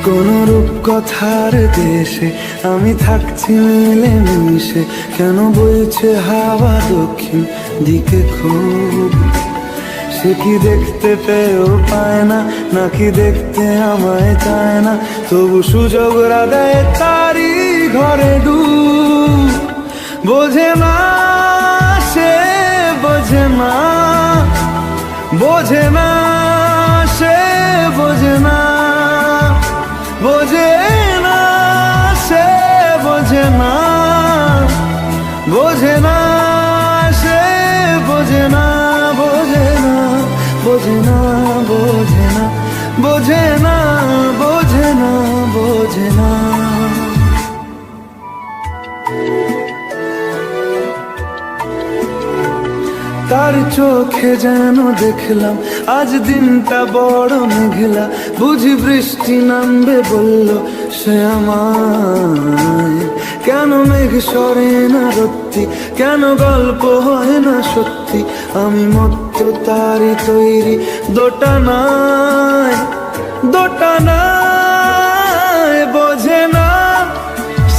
কোন রূপকথার দেশে আমি থাকছি মিলে মিশে, কেন বইছে হাওয়া দক্ষিণ দিকে খুব? সে কি দেখতে পেয়েও পায় না, নাকি দেখতে আমায় চায় না? তবু সুযোগরা দেয় তারি ঘরে ডুব। বোঝে না সে, বোঝে না, বোঝে না সে, বোঝে না, বোঝে না সে, বোঝে না, বোঝে না সে, বোঝে না, বোঝে না, বোঝে না, বোঝে না, বোঝে না, বোঝে না, বোঝে না। তার চোখে যেন দেখলাম আজ দিনটা বড় মেঘলা, বুঝি বৃষ্টি নামবে বলল সে আমায়। কেন মেঘ সরে না রত্তি, কেন গল্প হয় না সত্যি? আমি মত্ত তারি তৈরি দোটানায়, দোটানায়। বোঝে না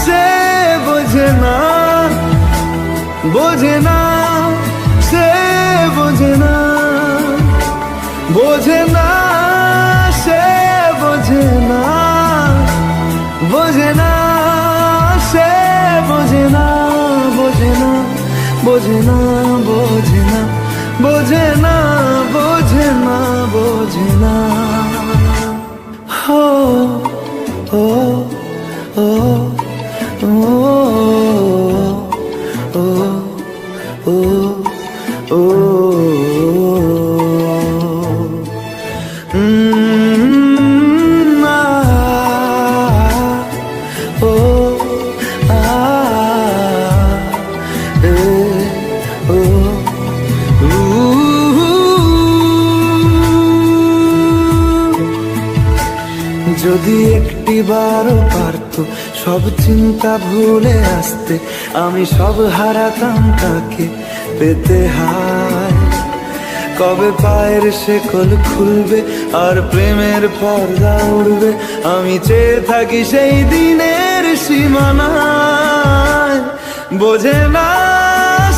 সে, বোঝে না, বোঝে না সে, বোঝে না, বোঝে না সে, বোঝে না, বোঝে না সে, বোঝে না, বোঝে না, বোঝে না, বোঝে না, বোঝে না, বোঝে না, বোঝে না। হো ও ও ও ও ও ও যদি একটিবারও পারতো সব চিন্তা ভুলে আসতে, আমি সব হারাতাম তাকে পেতে হায়। কবে পায়ের শেকল খুলবে আর প্রেমের পর্দা উড়বে, আমি চেয়ে থাকি সেই দিনের সীমানায়। বোঝে না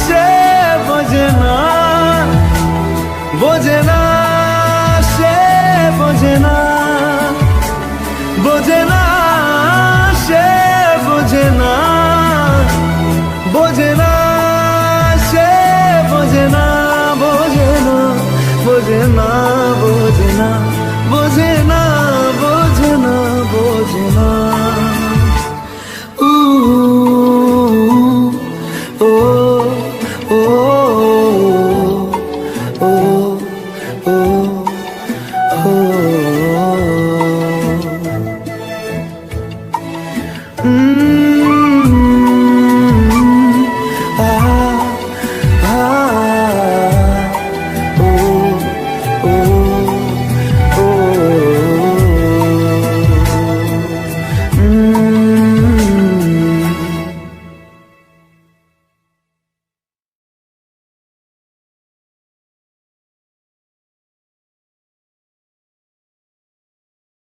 সে, বোঝে না, বোঝে না সে, বোঝে না, বোঝে না সে, বোঝে না, বোঝে না সে, বোঝে না, বোঝে না, বোঝে না।